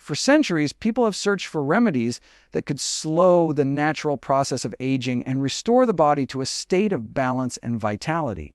For centuries, people have searched for remedies that could slow the natural process of aging and restore the body to a state of balance and vitality.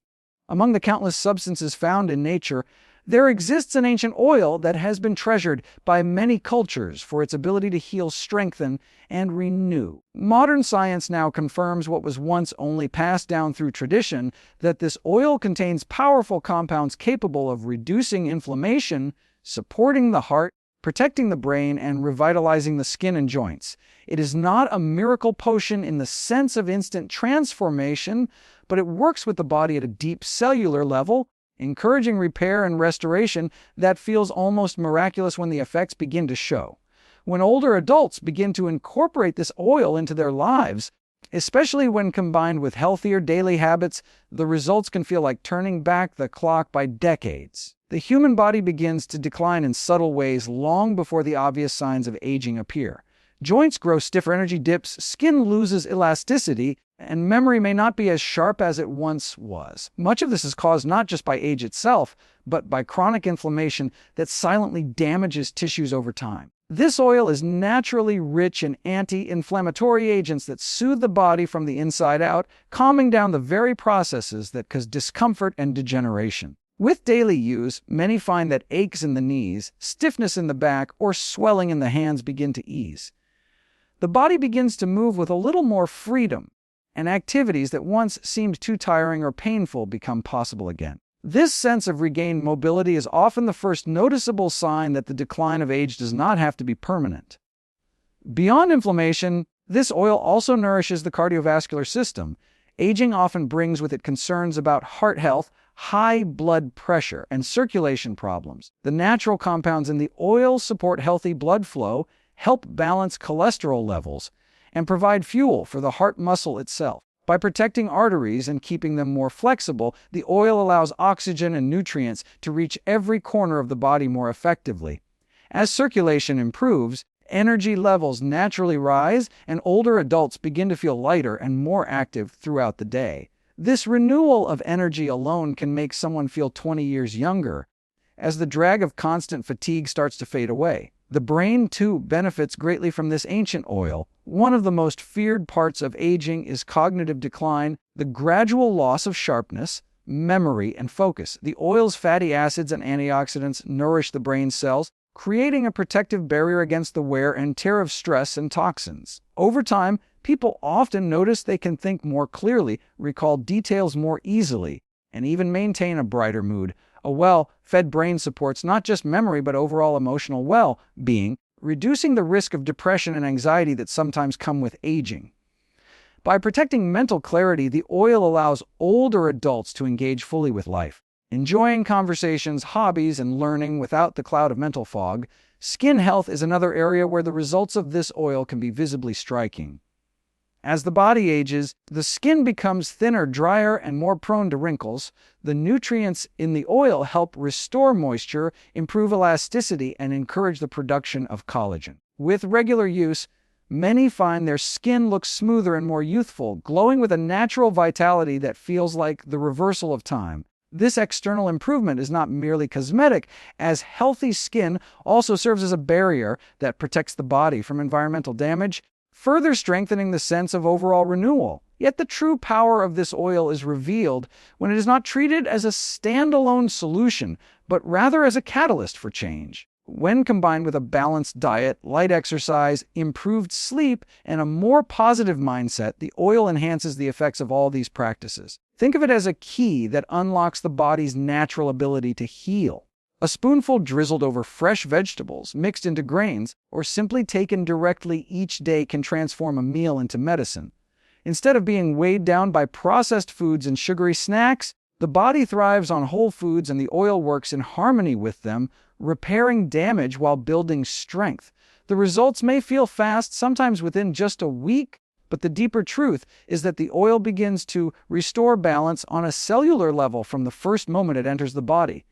Among the countless substances found in nature, there exists an ancient oil that has been treasured by many cultures for its ability to heal, strengthen, and renew. Modern science now confirms what was once only passed down through tradition, that this oil contains powerful compounds capable of reducing inflammation, supporting the heart, protecting the brain, and revitalizing the skin and joints. It is not a miracle potion in the sense of instant transformation, but it works with the body at a deep cellular level, encouraging repair and restoration that feels almost miraculous when the effects begin to show. When older adults begin to incorporate this oil into their lives, especially when combined with healthier daily habits, the results can feel like turning back the clock by decades. The human body begins to decline in subtle ways long before the obvious signs of aging appear. Joints grow stiffer, energy dips, skin loses elasticity, and memory may not be as sharp as it once was. Much of this is caused not just by age itself, but by chronic inflammation that silently damages tissues over time. This oil is naturally rich in anti-inflammatory agents that soothe the body from the inside out, calming down the very processes that cause discomfort and degeneration. With daily use, many find that aches in the knees, stiffness in the back, or swelling in the hands begin to ease. The body begins to move with a little more freedom, and activities that once seemed too tiring or painful become possible again. This sense of regained mobility is often the first noticeable sign that the decline of age does not have to be permanent. Beyond inflammation, this oil also nourishes the cardiovascular system. Aging often brings with it concerns about heart health, high blood pressure, and circulation problems. The natural compounds in the oil support healthy blood flow, help balance cholesterol levels, and provide fuel for the heart muscle itself. By protecting arteries and keeping them more flexible, the oil allows oxygen and nutrients to reach every corner of the body more effectively. As circulation improves, energy levels naturally rise, and older adults begin to feel lighter and more active throughout the day. This renewal of energy alone can make someone feel 20 years younger, as the drag of constant fatigue starts to fade away. The brain, too, benefits greatly from this ancient oil. One of the most feared parts of aging is cognitive decline, the gradual loss of sharpness, memory, and focus. The oil's fatty acids and antioxidants nourish the brain cells, creating a protective barrier against the wear and tear of stress and toxins. Over time, people often notice they can think more clearly, recall details more easily, and even maintain a brighter mood. A well-fed brain supports not just memory but overall emotional well-being, reducing the risk of depression and anxiety that sometimes come with aging. By protecting mental clarity, the oil allows older adults to engage fully with life, enjoying conversations, hobbies, and learning without the cloud of mental fog. Skin health is another area where the results of this oil can be visibly striking. As the body ages, the skin becomes thinner, drier, and more prone to wrinkles. The nutrients in the oil help restore moisture, improve elasticity, and encourage the production of collagen. With regular use, many find their skin looks smoother and more youthful, glowing with a natural vitality that feels like the reversal of time. This external improvement is not merely cosmetic, as healthy skin also serves as a barrier that protects the body from environmental damage, further strengthening the sense of overall renewal. Yet the true power of this oil is revealed when it is not treated as a standalone solution, but rather as a catalyst for change. When combined with a balanced diet, light exercise, improved sleep, and a more positive mindset, the oil enhances the effects of all these practices. Think of it as a key that unlocks the body's natural ability to heal. A spoonful drizzled over fresh vegetables, mixed into grains, or simply taken directly each day can transform a meal into medicine. Instead of being weighed down by processed foods and sugary snacks, the body thrives on whole foods and the oil works in harmony with them, repairing damage while building strength. The results may feel fast, sometimes within just a week, but the deeper truth is that the oil begins to restore balance on a cellular level from the first moment it enters the body.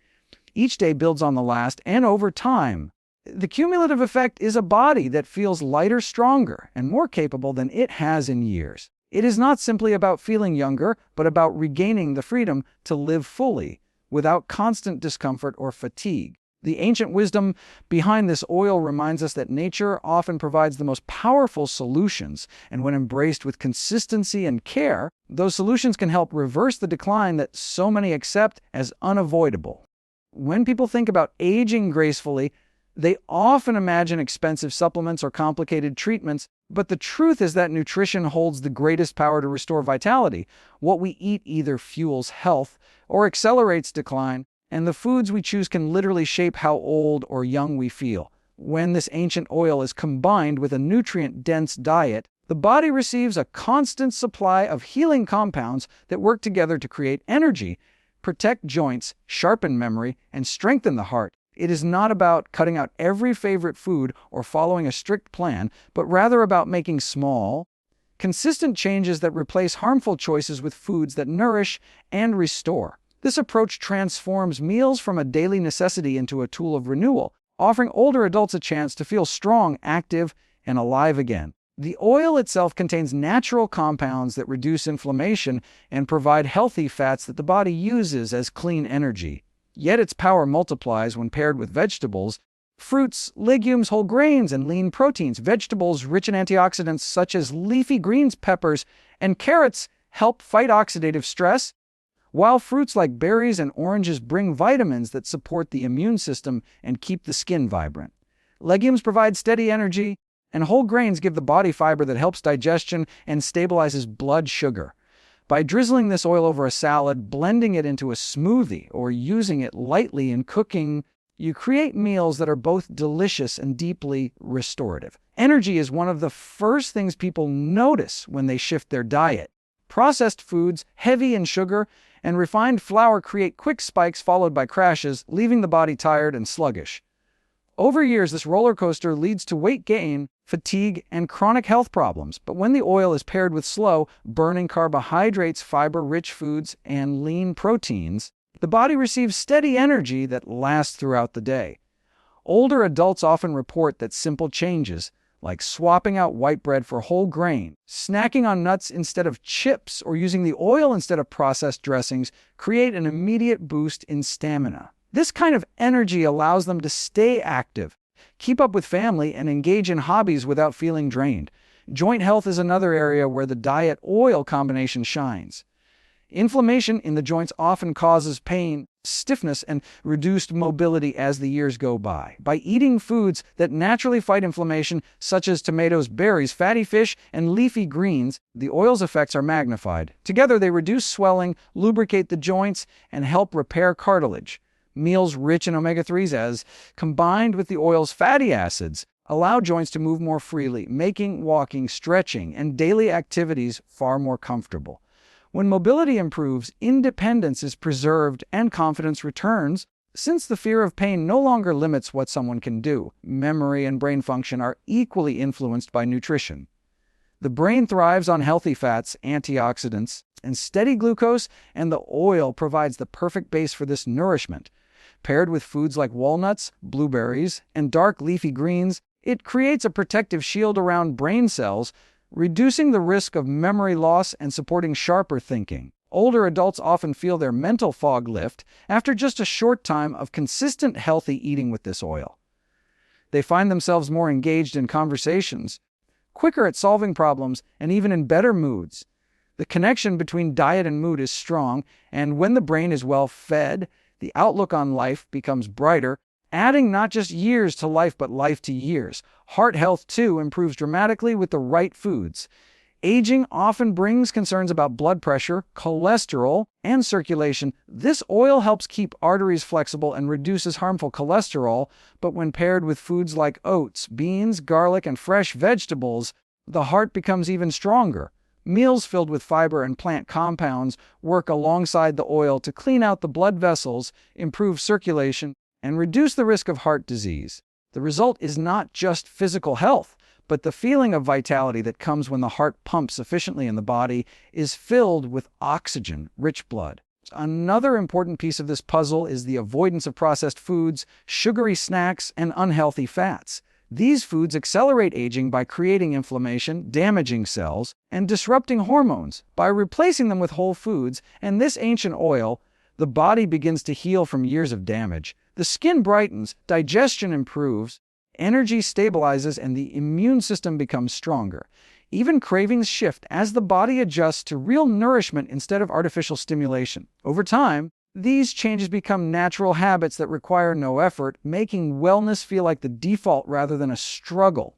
Each day builds on the last, and over time, the cumulative effect is a body that feels lighter, stronger, and more capable than it has in years. It is not simply about feeling younger, but about regaining the freedom to live fully, without constant discomfort or fatigue. The ancient wisdom behind this oil reminds us that nature often provides the most powerful solutions, and when embraced with consistency and care, those solutions can help reverse the decline that so many accept as unavoidable. When people think about aging gracefully, they often imagine expensive supplements or complicated treatments, but the truth is that nutrition holds the greatest power to restore vitality. What we eat either fuels health or accelerates decline, and the foods we choose can literally shape how old or young we feel. When this ancient oil is combined with a nutrient-dense diet, the body receives a constant supply of healing compounds that work together to create energy, protect joints, sharpen memory, and strengthen the heart. It is not about cutting out every favorite food or following a strict plan, but rather about making small, consistent changes that replace harmful choices with foods that nourish and restore. This approach transforms meals from a daily necessity into a tool of renewal, offering older adults a chance to feel strong, active, and alive again. The oil itself contains natural compounds that reduce inflammation and provide healthy fats that the body uses as clean energy. Yet its power multiplies when paired with vegetables, fruits, legumes, whole grains, and lean proteins. Vegetables rich in antioxidants such as leafy greens, peppers, and carrots help fight oxidative stress, while fruits like berries and oranges bring vitamins that support the immune system and keep the skin vibrant. Legumes provide steady energy, and whole grains give the body fiber that helps digestion and stabilizes blood sugar. By drizzling this oil over a salad, blending it into a smoothie, or using it lightly in cooking, you create meals that are both delicious and deeply restorative. Energy is one of the first things people notice when they shift their diet. Processed foods, heavy in sugar, and refined flour create quick spikes followed by crashes, leaving the body tired and sluggish. Over years, this roller coaster leads to weight gain, fatigue, and chronic health problems. But when the oil is paired with slow, burning carbohydrates, fiber-rich foods, and lean proteins, the body receives steady energy that lasts throughout the day. Older adults often report that simple changes, like swapping out white bread for whole grain, snacking on nuts instead of chips, or using the oil instead of processed dressings, create an immediate boost in stamina. This kind of energy allows them to stay active, keep up with family, and engage in hobbies without feeling drained. Joint health is another area where the diet-oil combination shines. Inflammation in the joints often causes pain, stiffness, and reduced mobility as the years go by. By eating foods that naturally fight inflammation, such as tomatoes, berries, fatty fish, and leafy greens, the oil's effects are magnified. Together, they reduce swelling, lubricate the joints, and help repair cartilage. Meals rich in omega-3s, as combined with the oil's fatty acids, allow joints to move more freely, making walking, stretching, and daily activities far more comfortable. When mobility improves, independence is preserved and confidence returns. Since the fear of pain no longer limits what someone can do, memory and brain function are equally influenced by nutrition. The brain thrives on healthy fats, antioxidants, and steady glucose, and the oil provides the perfect base for this nourishment. Paired with foods like walnuts, blueberries, and dark leafy greens, it creates a protective shield around brain cells, reducing the risk of memory loss and supporting sharper thinking. Older adults often feel their mental fog lift after just a short time of consistent healthy eating with this oil. They find themselves more engaged in conversations, quicker at solving problems, and even in better moods. The connection between diet and mood is strong, and when the brain is well fed, the outlook on life becomes brighter, adding not just years to life but life to years. Heart health, too, improves dramatically with the right foods. Aging often brings concerns about blood pressure, cholesterol, and circulation. This oil helps keep arteries flexible and reduces harmful cholesterol, but when paired with foods like oats, beans, garlic, and fresh vegetables, the heart becomes even stronger. Meals filled with fiber and plant compounds work alongside the oil to clean out the blood vessels, improve circulation, and reduce the risk of heart disease. The result is not just physical health, but the feeling of vitality that comes when the heart pumps efficiently in the body is filled with oxygen-rich blood. Another important piece of this puzzle is the avoidance of processed foods, sugary snacks, and unhealthy fats. These foods accelerate aging by creating inflammation, damaging cells, and disrupting hormones. By replacing them with whole foods and this ancient oil, The body begins to heal from years of damage. The skin brightens, digestion improves, energy stabilizes, and the immune system becomes stronger. Even cravings shift as the body adjusts to real nourishment instead of artificial stimulation. Over time, these changes become natural habits that require no effort, making wellness feel like the default rather than a struggle.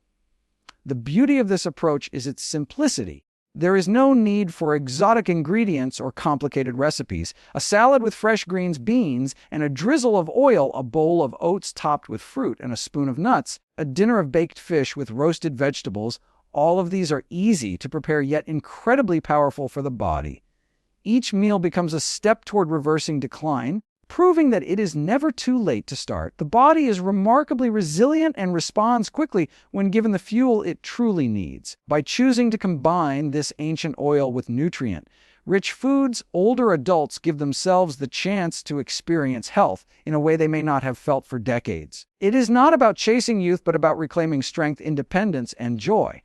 The beauty of this approach is its simplicity. There is no need for exotic ingredients or complicated recipes. A salad with fresh greens, beans, and a drizzle of oil, a bowl of oats topped with fruit and a spoon of nuts, a dinner of baked fish with roasted vegetables, all of these are easy to prepare yet incredibly powerful for the body. Each meal becomes a step toward reversing decline, proving that it is never too late to start. The body is remarkably resilient and responds quickly when given the fuel it truly needs. By choosing to combine this ancient oil with nutrient-rich foods, older adults give themselves the chance to experience health in a way they may not have felt for decades. It is not about chasing youth, but about reclaiming strength, independence, and joy.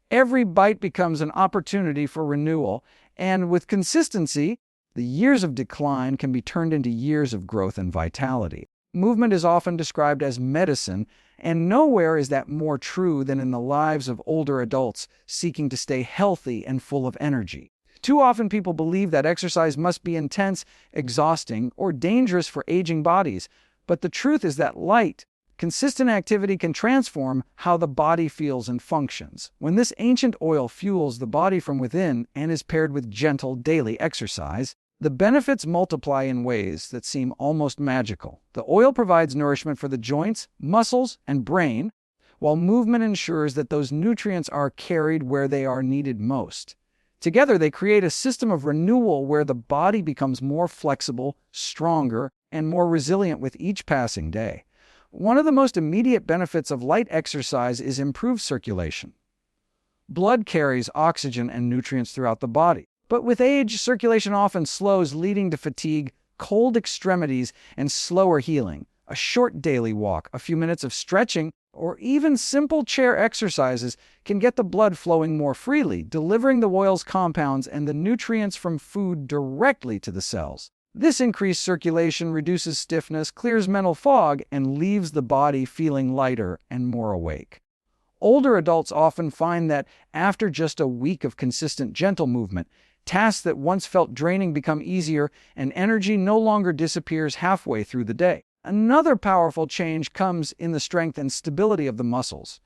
Every bite becomes an opportunity for renewal, and with consistency, the years of decline can be turned into years of growth and vitality. Movement is often described as medicine, and nowhere is that more true than in the lives of older adults seeking to stay healthy and full of energy. Too often people believe that exercise must be intense, exhausting, or dangerous for aging bodies, but the truth is that light, consistent activity can transform how the body feels and functions. When this ancient oil fuels the body from within and is paired with gentle daily exercise, the benefits multiply in ways that seem almost magical. The oil provides nourishment for the joints, muscles, and brain, while movement ensures that those nutrients are carried where they are needed most. Together, they create a system of renewal where the body becomes more flexible, stronger, and more resilient with each passing day. One of the most immediate benefits of light exercise is improved circulation. Blood carries oxygen and nutrients throughout the body, but with age, circulation often slows, leading to fatigue, cold extremities, and slower healing. A short daily walk, a few minutes of stretching, or even simple chair exercises can get the blood flowing more freely, delivering the oil's compounds and the nutrients from food directly to the cells. This increased circulation reduces stiffness, clears mental fog, and leaves the body feeling lighter and more awake. Older adults often find that after just a week of consistent gentle movement, tasks that once felt draining become easier, and energy no longer disappears halfway through the day. Another powerful change comes in the strength and stability of the muscles.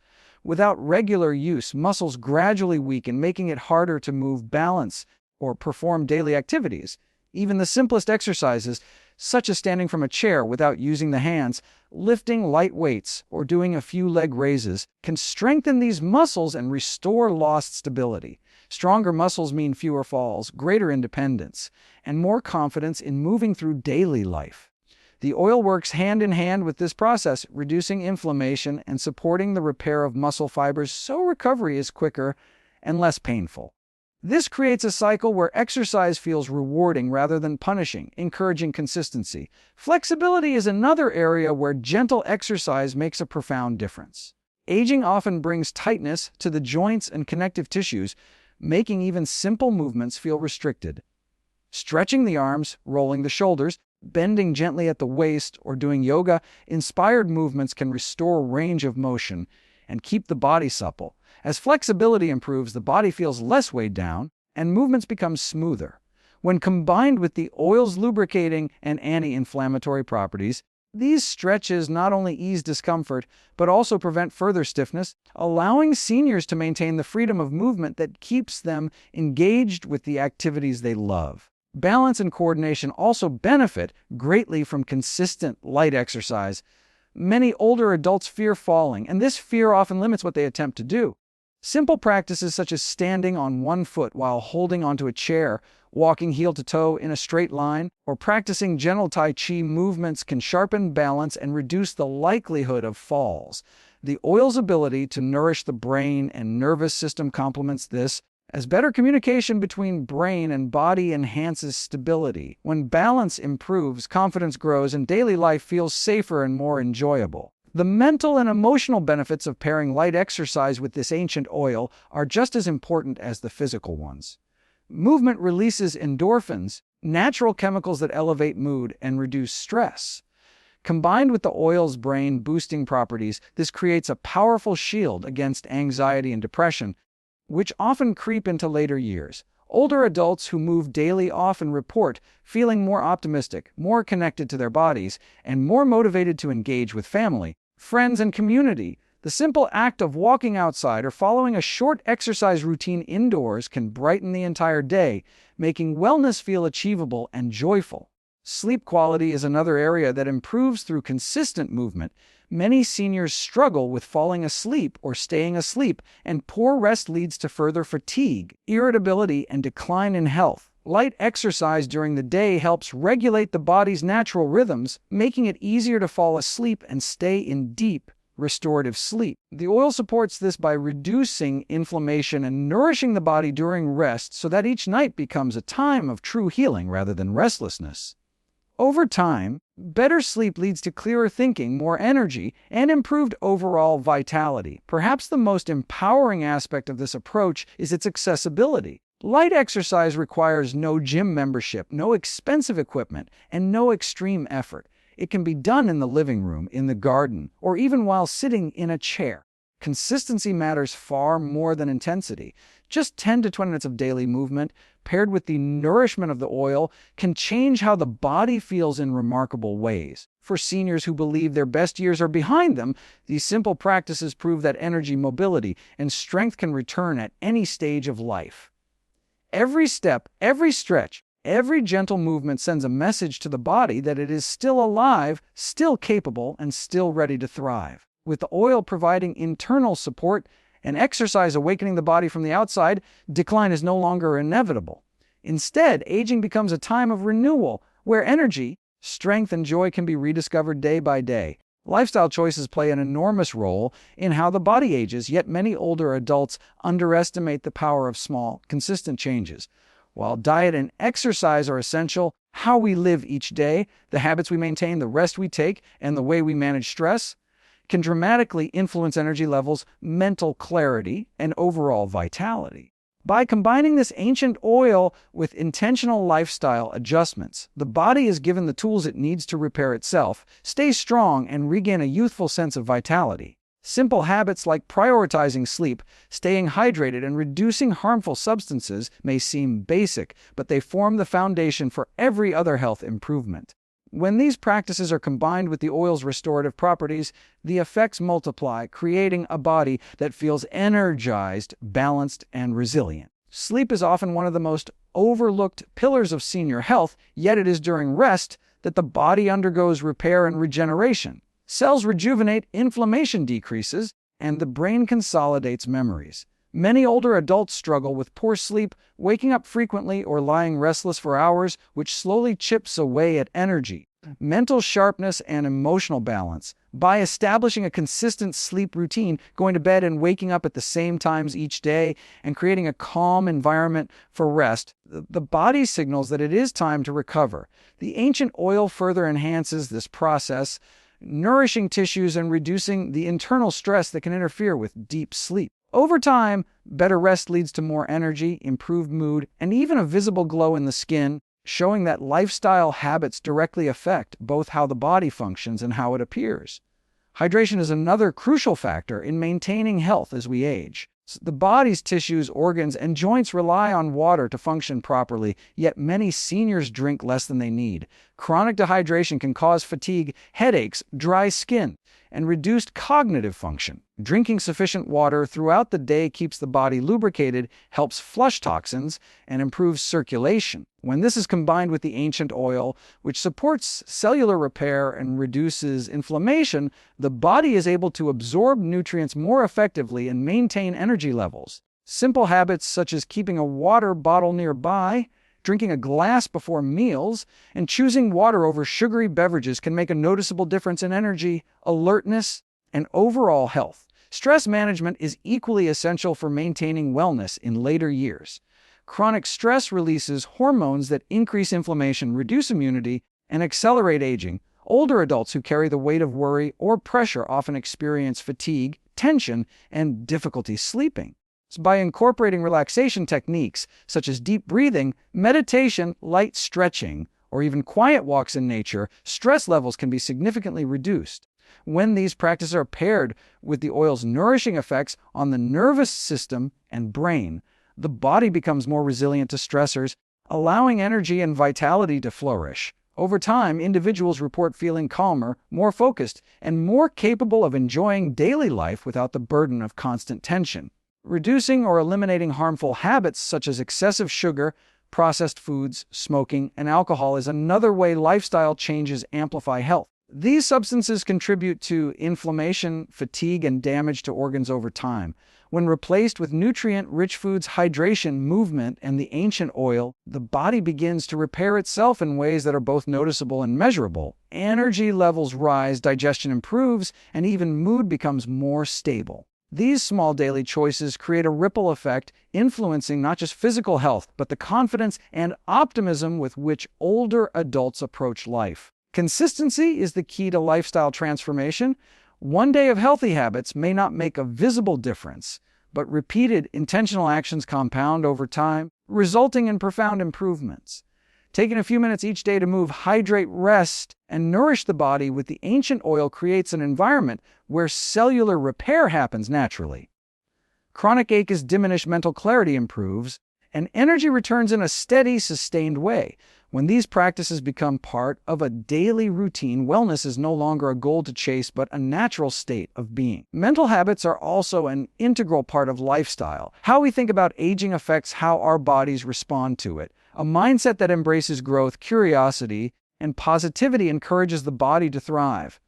Without regular use, muscles gradually weaken, making it harder to move, balance, or perform daily activities. Even the simplest exercises, such as standing from a chair without using the hands, lifting light weights, or doing a few leg raises, can strengthen these muscles and restore lost stability. Stronger muscles mean fewer falls, greater independence, and more confidence in moving through daily life. The oil works hand in hand with this process, reducing inflammation and supporting the repair of muscle fibers so recovery is quicker and less painful. This creates a cycle where exercise feels rewarding rather than punishing, encouraging consistency. Flexibility is another area where gentle exercise makes a profound difference. Aging often brings tightness to the joints and connective tissues, making even simple movements feel restricted. Stretching the arms, rolling the shoulders, bending gently at the waist, or doing yoga-inspired movements can restore range of motion and keep the body supple. As flexibility improves, the body feels less weighed down, and movements become smoother. When combined with the oil's lubricating and anti-inflammatory properties, these stretches not only ease discomfort, but also prevent further stiffness, allowing seniors to maintain the freedom of movement that keeps them engaged with the activities they love. Balance and coordination also benefit greatly from consistent light exercise. Many older adults fear falling, and this fear often limits what they attempt to do. Simple practices such as standing on one foot while holding onto a chair, walking heel to toe in a straight line, or practicing gentle Tai Chi movements can sharpen balance and reduce the likelihood of falls. The oil's ability to nourish the brain and nervous system complements this, as better communication between brain and body enhances stability. When balance improves, confidence grows, and daily life feels safer and more enjoyable. The mental and emotional benefits of pairing light exercise with this ancient oil are just as important as the physical ones. Movement releases endorphins, natural chemicals that elevate mood and reduce stress. Combined with the oil's brain-boosting properties, this creates a powerful shield against anxiety and depression, which often creep into later years. Older adults who move daily often report feeling more optimistic, more connected to their bodies, and more motivated to engage with family, friends, and community. The simple act of walking outside or following a short exercise routine indoors can brighten the entire day, making wellness feel achievable and joyful. Sleep quality is another area that improves through consistent movement. Many seniors struggle with falling asleep or staying asleep, and poor rest leads to further fatigue, irritability, and decline in health. Light exercise during the day helps regulate the body's natural rhythms, making it easier to fall asleep and stay in deep, restorative sleep. The oil supports this by reducing inflammation and nourishing the body during rest so that each night becomes a time of true healing rather than restlessness. Over time, better sleep leads to clearer thinking, more energy, and improved overall vitality. Perhaps the most empowering aspect of this approach is its accessibility. Light exercise requires no gym membership, no expensive equipment, and no extreme effort. It can be done in the living room, in the garden, or even while sitting in a chair. Consistency matters far more than intensity. Just 10 to 20 minutes of daily movement, paired with the nourishment of the oil, can change how the body feels in remarkable ways. For seniors who believe their best years are behind them, these simple practices prove that energy, mobility, and strength can return at any stage of life. Every step, every stretch, every gentle movement sends a message to the body that it is still alive, still capable, and still ready to thrive. With the oil providing internal support and exercise awakening the body from the outside, decline is no longer inevitable. Instead, aging becomes a time of renewal, where energy, strength, and joy can be rediscovered day by day. Lifestyle choices play an enormous role in how the body ages, yet many older adults underestimate the power of small, consistent changes. While diet and exercise are essential, how we live each day, the habits we maintain, the rest we take, and the way we manage stress can dramatically influence energy levels, mental clarity, and overall vitality. By combining this ancient oil with intentional lifestyle adjustments, the body is given the tools it needs to repair itself, stay strong, and regain a youthful sense of vitality. Simple habits like prioritizing sleep, staying hydrated, and reducing harmful substances may seem basic, but they form the foundation for every other health improvement. When these practices are combined with the oil's restorative properties, the effects multiply, creating a body that feels energized, balanced, and resilient. Sleep is often one of the most overlooked pillars of senior health, yet it is during rest that the body undergoes repair and regeneration. Cells rejuvenate, inflammation decreases, and the brain consolidates memories. Many older adults struggle with poor sleep, waking up frequently or lying restless for hours, which slowly chips away at energy, mental sharpness, and emotional balance. By establishing a consistent sleep routine, going to bed and waking up at the same times each day, and creating a calm environment for rest, the body signals that it is time to recover. The ancient oil further enhances this process, nourishing tissues and reducing the internal stress that can interfere with deep sleep. Over time, better rest leads to more energy, improved mood, and even a visible glow in the skin, showing that lifestyle habits directly affect both how the body functions and how it appears. Hydration is another crucial factor in maintaining health as we age. The body's tissues, organs, and joints rely on water to function properly, yet many seniors drink less than they need. Chronic dehydration can cause fatigue, headaches, dry skin, and reduced cognitive function. Drinking sufficient water throughout the day keeps the body lubricated, helps flush toxins, and improves circulation. When this is combined with the ancient oil, which supports cellular repair and reduces inflammation, the body is able to absorb nutrients more effectively and maintain energy levels. Simple habits such as keeping a water bottle nearby, drinking a glass before meals, and choosing water over sugary beverages can make a noticeable difference in energy, alertness, and overall health. Stress management is equally essential for maintaining wellness in later years. Chronic stress releases hormones that increase inflammation, reduce immunity, and accelerate aging. Older adults who carry the weight of worry or pressure often experience fatigue, tension, and difficulty sleeping. By incorporating relaxation techniques such as deep breathing, meditation, light stretching, or even quiet walks in nature, stress levels can be significantly reduced. When these practices are paired with the oil's nourishing effects on the nervous system and brain, the body becomes more resilient to stressors, allowing energy and vitality to flourish. Over time, individuals report feeling calmer, more focused, and more capable of enjoying daily life without the burden of constant tension. Reducing or eliminating harmful habits such as excessive sugar, processed foods, smoking, and alcohol is another way lifestyle changes amplify health. These substances contribute to inflammation, fatigue, and damage to organs over time. When replaced with nutrient-rich foods, hydration, movement, and the ancient oil, the body begins to repair itself in ways that are both noticeable and measurable. Energy levels rise, digestion improves, and even mood becomes more stable. These small daily choices create a ripple effect, influencing not just physical health, but the confidence and optimism with which older adults approach life. Consistency is the key to lifestyle transformation. One day of healthy habits may not make a visible difference, but repeated intentional actions compound over time, resulting in profound improvements. Taking a few minutes each day to move, hydrate, rest, and nourish the body with the ancient oil creates an environment where cellular repair happens naturally. Chronic ache is diminished, mental clarity improves, and energy returns in a steady, sustained way. When these practices become part of a daily routine, wellness is no longer a goal to chase, but a natural state of being. Mental habits are also an integral part of lifestyle. How we think about aging affects how our bodies respond to it. A mindset that embraces growth, curiosity, and positivity encourages the body to thrive.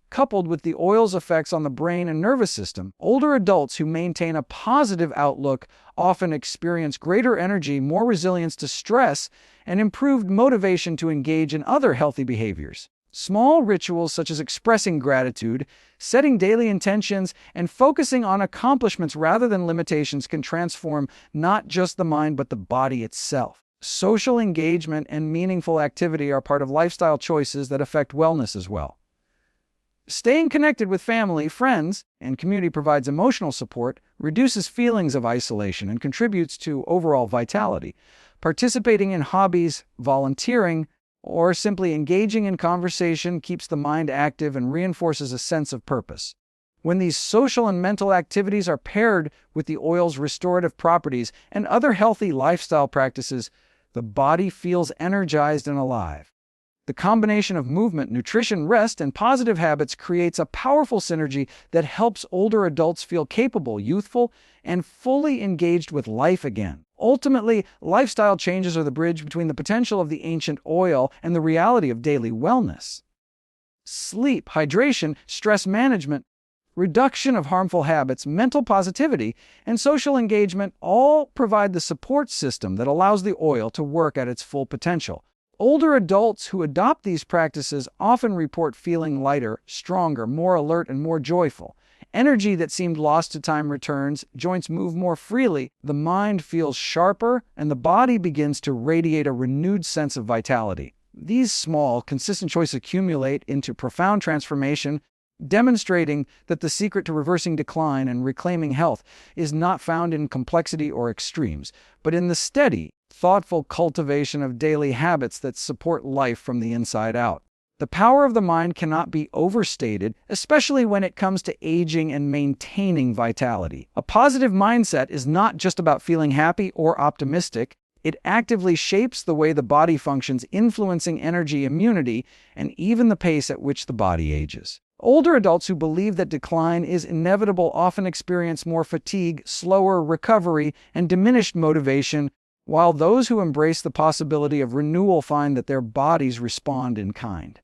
Coupled with the oil's effects on the brain and nervous system, older adults who maintain a positive outlook often experience greater energy, more resilience to stress, and improved motivation to engage in other healthy behaviors. Small rituals such as expressing gratitude, setting daily intentions, and focusing on accomplishments rather than limitations can transform not just the mind but the body itself. Social engagement and meaningful activity are part of lifestyle choices that affect wellness as well. Staying connected with family, friends, and community provides emotional support, reduces feelings of isolation, and contributes to overall vitality. Participating in hobbies, volunteering, or simply engaging in conversation keeps the mind active and reinforces a sense of purpose. When these social and mental activities are paired with the oil's restorative properties and other healthy lifestyle practices, the body feels energized and alive. The combination of movement, nutrition, rest, and positive habits creates a powerful synergy that helps older adults feel capable, youthful, and fully engaged with life again. Ultimately, lifestyle changes are the bridge between the potential of the ancient oil and the reality of daily wellness. Sleep, hydration, stress management, reduction of harmful habits, mental positivity, and social engagement all provide the support system that allows the oil to work at its full potential. Older adults who adopt these practices often report feeling lighter, stronger, more alert, and more joyful. Energy that seemed lost to time returns, joints move more freely, the mind feels sharper, and the body begins to radiate a renewed sense of vitality. These small, consistent choices accumulate into profound transformation, demonstrating that the secret to reversing decline and reclaiming health is not found in complexity or extremes, but in the steady, thoughtful cultivation of daily habits that support life from the inside out. The power of the mind cannot be overstated, especially when it comes to aging and maintaining vitality. A positive mindset is not just about feeling happy or optimistic. It actively shapes the way the body functions, influencing energy, immunity, and even the pace at which the body ages. Older adults who believe that decline is inevitable often experience more fatigue, slower recovery, and diminished motivation, while those who embrace the possibility of renewal find that their bodies respond in kind.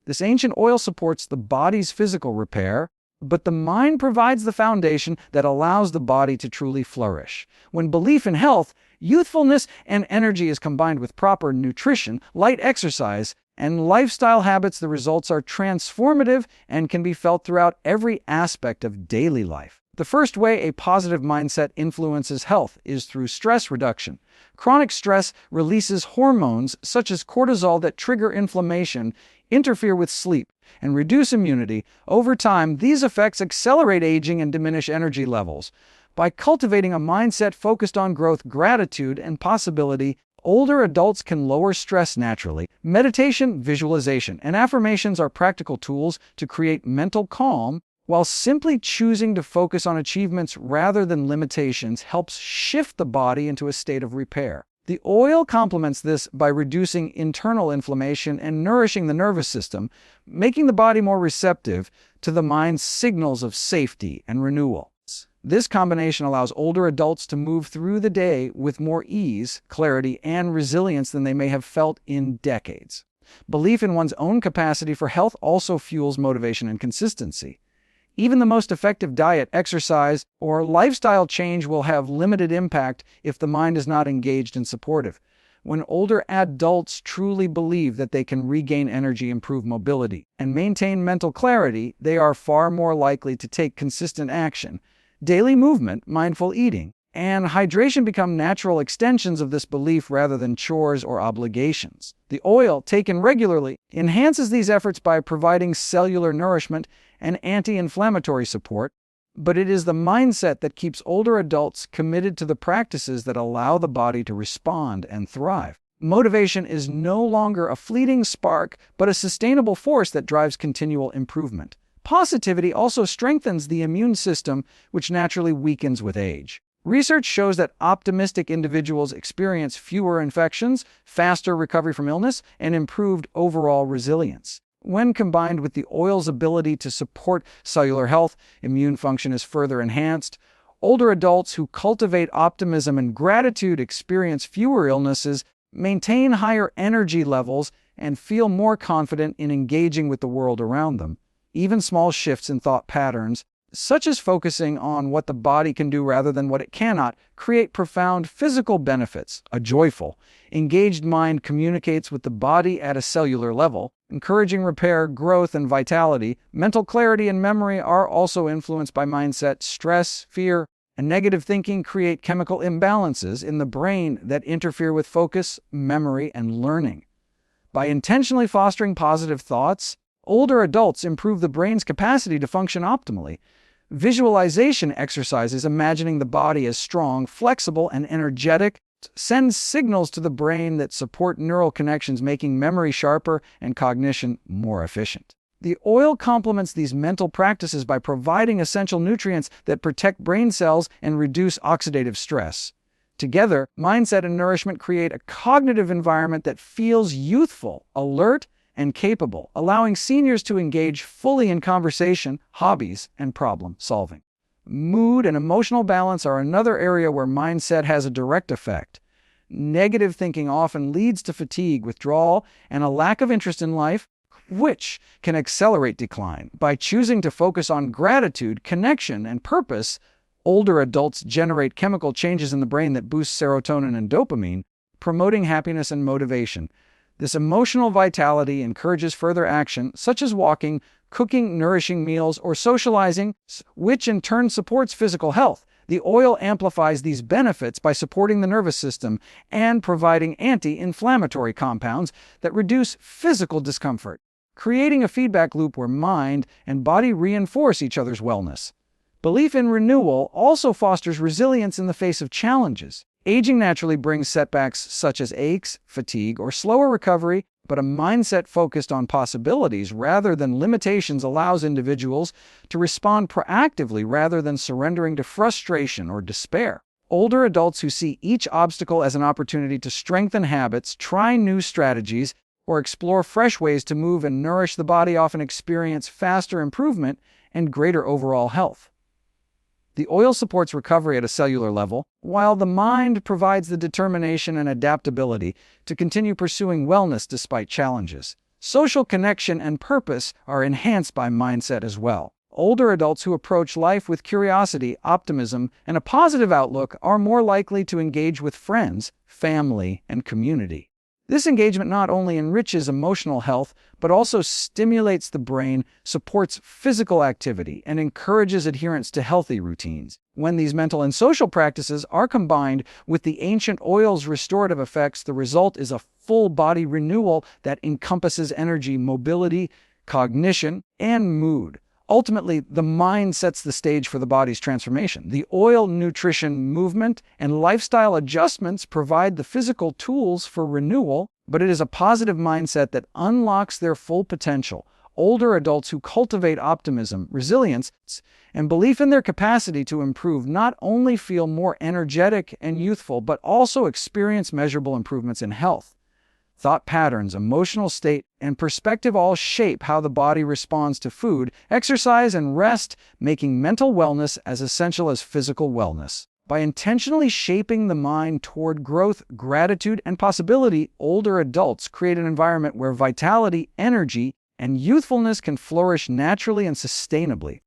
This ancient oil supports the body's physical repair, but the mind provides the foundation that allows the body to truly flourish. When belief in health, youthfulness, and energy is combined with proper nutrition, light exercise, and lifestyle habits, the results are transformative and can be felt throughout every aspect of daily life. The first way a positive mindset influences health is through stress reduction. Chronic stress releases hormones such as cortisol that trigger inflammation, interfere with sleep, and reduce immunity. Over time, these effects accelerate aging and diminish energy levels. By cultivating a mindset focused on growth, gratitude, and possibility, older adults can lower stress naturally. Meditation, visualization, and affirmations are practical tools to create mental calm, while simply choosing to focus on achievements rather than limitations helps shift the body into a state of repair. The oil complements this by reducing internal inflammation and nourishing the nervous system, making the body more receptive to the mind's signals of safety and renewal. This combination allows older adults to move through the day with more ease, clarity, and resilience than they may have felt in decades. Belief in one's own capacity for health also fuels motivation and consistency. Even the most effective diet, exercise, or lifestyle change will have limited impact if the mind is not engaged and supportive. When older adults truly believe that they can regain energy, improve mobility, and maintain mental clarity, they are far more likely to take consistent action. Daily movement, mindful eating, and hydration become natural extensions of this belief rather than chores or obligations. The oil, taken regularly, enhances these efforts by providing cellular nourishment and anti-inflammatory support, but it is the mindset that keeps older adults committed to the practices that allow the body to respond and thrive. Motivation is no longer a fleeting spark, but a sustainable force that drives continual improvement. Positivity also strengthens the immune system, which naturally weakens with age. Research shows that optimistic individuals experience fewer infections, faster recovery from illness, and improved overall resilience. When combined with the oil's ability to support cellular health, immune function is further enhanced. Older adults who cultivate optimism and gratitude experience fewer illnesses, maintain higher energy levels, and feel more confident in engaging with the world around them. Even small shifts in thought patterns, such as focusing on what the body can do rather than what it cannot, create profound physical benefits. A joyful, engaged mind communicates with the body at a cellular level, encouraging repair, growth, and vitality. Mental clarity and memory are also influenced by mindset. Stress, fear, and negative thinking create chemical imbalances in the brain that interfere with focus, memory, and learning. By intentionally fostering positive thoughts, older adults improve the brain's capacity to function optimally. Visualization exercises, imagining the body as strong, flexible, and energetic, sends signals to the brain that support neural connections, making memory sharper and cognition more efficient. The oil complements these mental practices by providing essential nutrients that protect brain cells and reduce oxidative stress. Together, mindset and nourishment create a cognitive environment that feels youthful, alert, and capable, allowing seniors to engage fully in conversation, hobbies, and problem solving. Mood and emotional balance are another area where mindset has a direct effect. Negative thinking often leads to fatigue, withdrawal, and a lack of interest in life, which can accelerate decline. By choosing to focus on gratitude, connection, and purpose, older adults generate chemical changes in the brain that boost serotonin and dopamine, promoting happiness and motivation. This emotional vitality encourages further action, such as walking, cooking nourishing meals, or socializing, which in turn supports physical health. The oil amplifies these benefits by supporting the nervous system and providing anti-inflammatory compounds that reduce physical discomfort, creating a feedback loop where mind and body reinforce each other's wellness. Belief in renewal also fosters resilience in the face of challenges. Aging naturally brings setbacks such as aches, fatigue, or slower recovery, but a mindset focused on possibilities rather than limitations allows individuals to respond proactively rather than surrendering to frustration or despair. Older adults who see each obstacle as an opportunity to strengthen habits, try new strategies, or explore fresh ways to move and nourish the body often experience faster improvement and greater overall health. The oil supports recovery at a cellular level, while the mind provides the determination and adaptability to continue pursuing wellness despite challenges. Social connection and purpose are enhanced by mindset as well. Older adults who approach life with curiosity, optimism, and a positive outlook are more likely to engage with friends, family, and community. This engagement not only enriches emotional health, but also stimulates the brain, supports physical activity, and encourages adherence to healthy routines. When these mental and social practices are combined with the ancient oil's restorative effects, the result is a full-body renewal that encompasses energy, mobility, cognition, and mood, Ultimately, the mind sets the stage for the body's transformation. The oil, nutrition, movement, and lifestyle adjustments provide the physical tools for renewal, but it is a positive mindset that unlocks their full potential. Older adults who cultivate optimism, resilience, and belief in their capacity to improve not only feel more energetic and youthful, but also experience measurable improvements in health. Thought patterns, emotional state, and perspective all shape how the body responds to food, exercise, and rest, making mental wellness as essential as physical wellness. By intentionally shaping the mind toward growth, gratitude, and possibility, older adults create an environment where vitality, energy, and youthfulness can flourish naturally and sustainably.